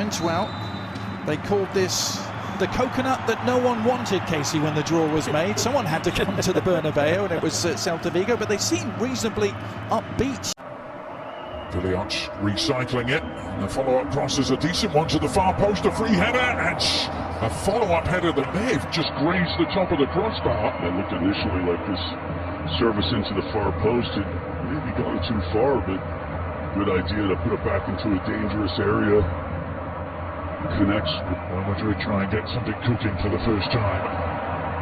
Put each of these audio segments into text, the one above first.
fans, well, they called this the coconut that no one wanted, Casey, when the draw was made. Someone had to come to the Bernabeu, and it was Celta Vigo, but they seemed reasonably upbeat. Villiot recycling it, and the follow-up cross is a decent one to the far post, a free header, and a follow-up header that may have just grazed the top of the crossbar. That looked initially like this service into the far post had maybe gone too far, but good idea to put it back into a dangerous area. Connects. Real Madrid try and get something cooking for the first time.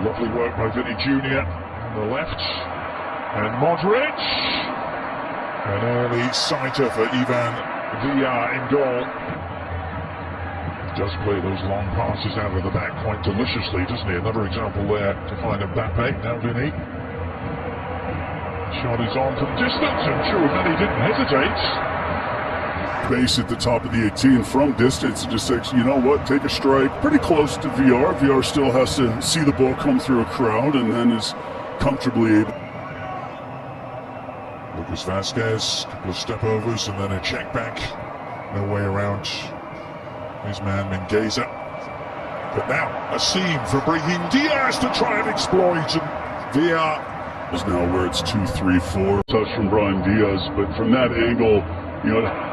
Lovely work by Vinny Jr. on the left, and Modric. An early sighter for Ivan Villar in goal. Does play those long passes out of the back quite deliciously, doesn't he? Another example there to find Mbappe. Now Vinny. Shot is on from distance, and sure Vinny didn't hesitate. Base at the top of the 18 from distance, just says, you know what, take a strike. Pretty close to VR. VR still has to see the ball come through a crowd and then is comfortably able. Lucas Vazquez, couple of step overs and then a check back. No way around his man Mingueza. But now a seam for Brahim Diaz to try and exploit, and VR is now where it's 2-3-4. Touch from Brahim Diaz, but from that angle, you know,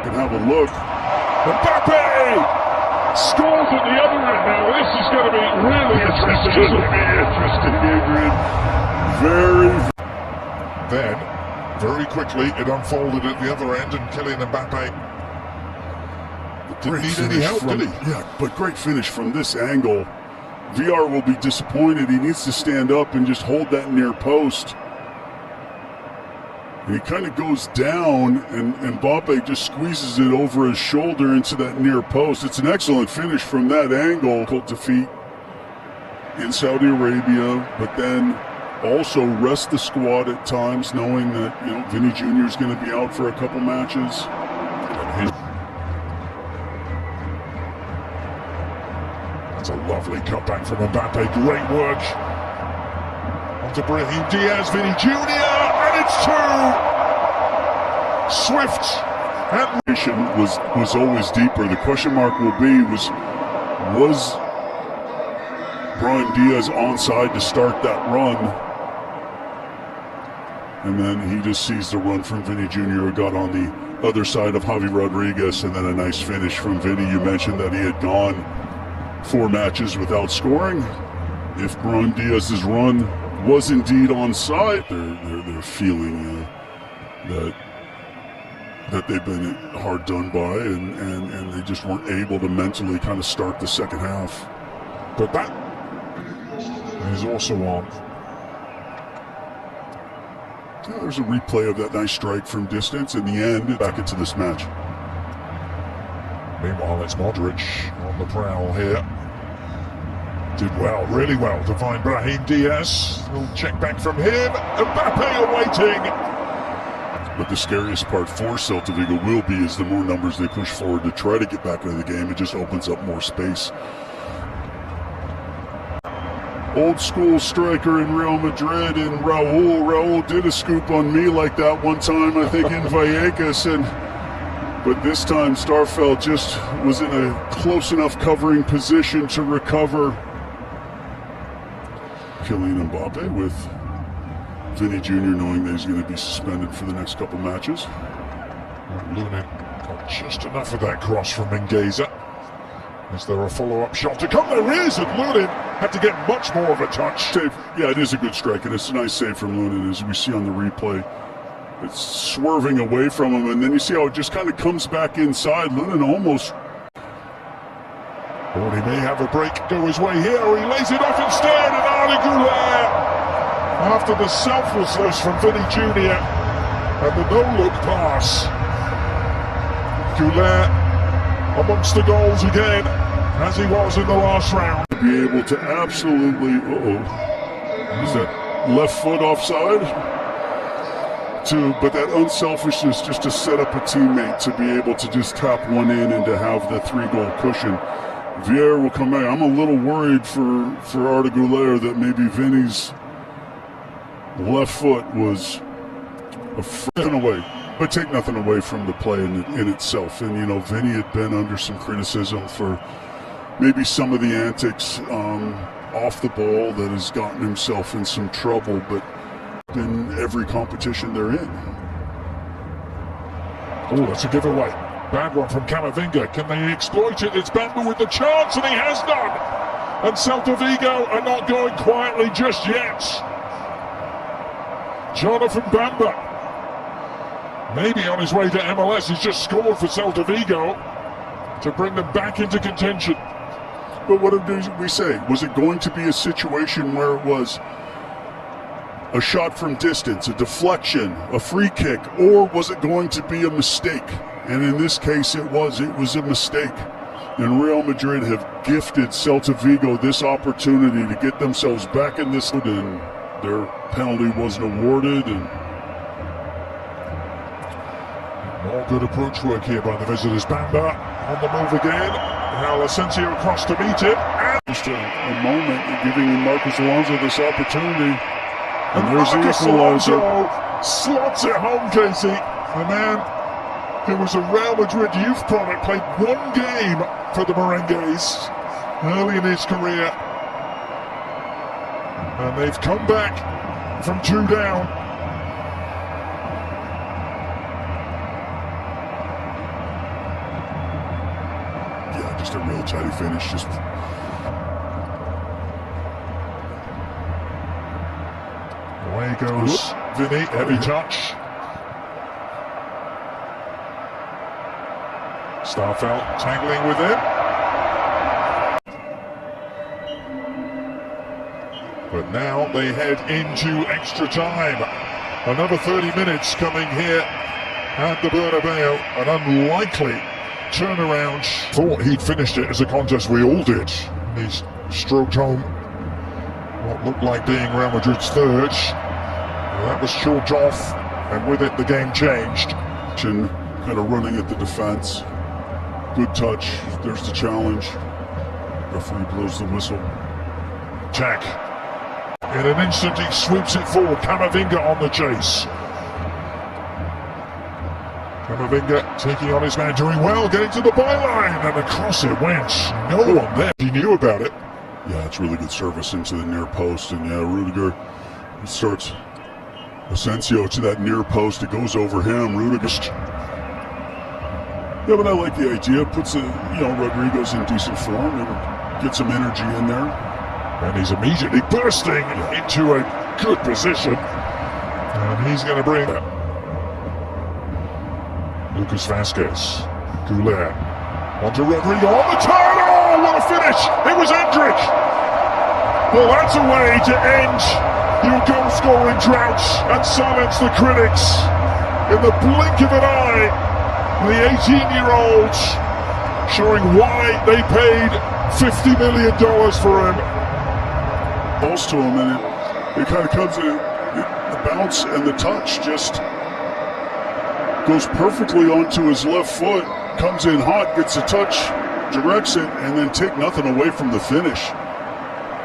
can have a look. Mbappe scores at the other end. Now this is going to be really interesting. It's going to be interesting, Adrian. Then, very quickly, it unfolded at the other end, and Kylian Mbappe didn't need any help, did he? Yeah, but great finish from this angle. VR will be disappointed. He needs to stand up and just hold that near post. And he kind of goes down, and Mbappe just squeezes it over his shoulder into that near post. It's an excellent finish from that angle. Defeat in Saudi Arabia, but then also rest the squad at times, knowing that, you know, Vinny Jr. is going to be out for a couple matches. That's a lovely cutback from Mbappe. Great work. Onto Brahim Diaz, Vinny Jr. It's two. Swift and was always deeper. The question mark will be was Brahim Diaz onside to start that run, and then he just sees the run from Vinny Jr. who got on the other side of Javi Rodriguez, and then a nice finish from Vinny. You mentioned that he had gone 4 matches without scoring. If Brahim Diaz's run was indeed onside, they're feeling that they've been hard done by, and they just weren't able to mentally kind of start the second half. But that is also on. Yeah, there's a replay of that nice strike from distance. In the end, back into this match. Meanwhile, it's Modric on the prowl here. Did well, really well, to find Brahim Diaz. A little check back from him. Mbappe awaiting. But the scariest part for Celta Vigo will be is the more numbers they push forward to try to get back into the game. It just opens up more space. Old school striker in Real Madrid, and Raul did a scoop on me like that one time, I think, in Vallecas, but this time Starfelt just was in a close enough covering position to recover. Kylian Mbappe with Vinny Jr. knowing that he's going to be suspended for the next couple matches. Lunin got just enough of that cross from Mingueza. Is there a follow-up shot to come? There is, and Lunin had to get much more of a touch. Save. Yeah, it is a good strike, and it's a nice save from Lunin, as we see on the replay. It's swerving away from him, and then you see how it just kind of comes back inside. Lunin almost... Or he may have a break go his way here, or he lays it off instead, and Arda Güler, after the selflessness from Vinny Jr. and the no-look pass. Güler amongst the goals again, as he was in the last round. Be able to absolutely... Is that left foot offside? But that unselfishness just to set up a teammate to be able to just tap one in and to have the 3-goal cushion. Vieira will come back. I'm a little worried for Arda Güler that maybe Vinny's left foot was a away. but take nothing away from the play in itself. And, you know, Vinny had been under some criticism for maybe some of the antics off the ball that has gotten himself in some trouble, but in every competition they're in. Oh, that's a giveaway. Bad one from Camavinga. Can they exploit it? It's Bamba with the chance, and he has done. And Celta Vigo are not going quietly just yet. Jonathan Bamba, maybe on his way to MLS, he's just scored for Celta Vigo to bring them back into contention. But what did we say? Was it going to be a situation where it was a shot from distance, a deflection, a free kick, or was it going to be a mistake? And in this case, it was a mistake. And Real Madrid have gifted Celta Vigo this opportunity to get themselves back in this, and their penalty wasn't awarded. And more good approach work here by the visitors. Bamba on the move again. Now Asensio across to meet him. And just a moment giving Marcos Alonso this opportunity. And there's the Marcos equalizer. Alonso slots it home, Casey. The man who was a Real Madrid youth product, played one game for the Merengues early in his career. And they've come back from 2 down. Yeah, just a real tidy finish. Just away goes Vinny, heavy touch. Starfelt tangling with him. But now they head into extra time. Another 30 minutes coming here at the Bernabeu. An unlikely turnaround. Thought he'd finished it as a contest, we all did. He's stroked home what looked like being Real Madrid's third. That was chalked off, and with it the game changed. kind of running at the defense. Good touch. There's the challenge. Referee blows the whistle. Tack. In an instant, he sweeps it forward. Camavinga on the chase. Camavinga taking on his man, doing well, getting to the byline, and across it went. No one there. He knew about it. Yeah, it's really good service into the near post, and yeah, Rudiger starts Asensio to that near post. It goes over him. Rudiger. Yeah, but I like the idea. Puts Rodrigo's in decent form and gets some energy in there. And he's immediately bursting into a good position. And he's going to bring it. Lucas Vasquez. Goulet. Onto Rodrigo on the turn. Oh, what a finish! It was Endrick. Well, that's a way to end your goal-scoring drought and silence the critics. In the blink of an eye, the 18-year-old showing why they paid $50 million for him. Balls to him, and it kind of comes in. The bounce and the touch just goes perfectly onto his left foot. Comes in hot, gets a touch, directs it, and then take nothing away from the finish.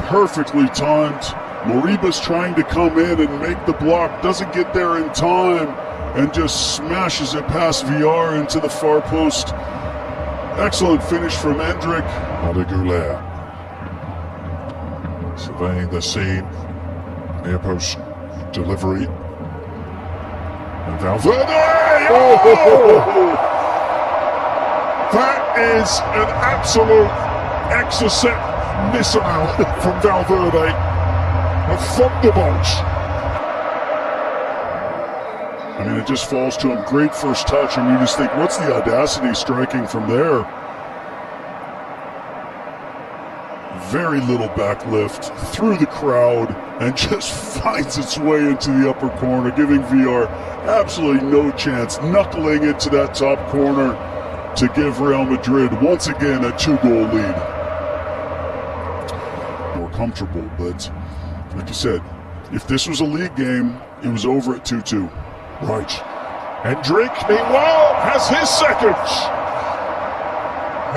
Perfectly timed. Moriba's trying to come in and make the block, doesn't get there in time, and just smashes it past VR into the far post. Excellent finish from Endrick. Another Goulet. Surveying the scene. Near post delivery. And Valverde! Oh! That is an absolute exocet missile from Valverde. A thunderbolt. I mean, it just falls to him. Great first touch, and you just think, what's the audacity striking from there? Very little back lift through the crowd and just finds its way into the upper corner, giving VR absolutely no chance, knuckling into that top corner to give Real Madrid once again a 2-goal lead. More comfortable, but like you said, if this was a league game, it was over at 2-2. Right. Endrick, meanwhile, has his second.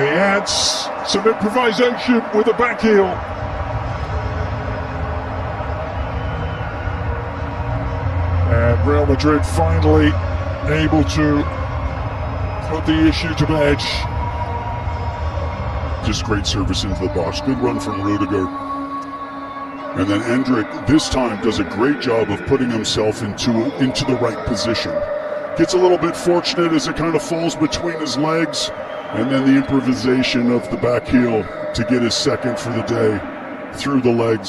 He adds some improvisation with a back heel. And Real Madrid finally able to put the issue to bed. Just great service into the box. Good run from Rudiger. And then Endrick this time does a great job of putting himself into the right position. Gets a little bit fortunate as it kind of falls between his legs, and then the improvisation of the back heel to get his second for the day through the legs.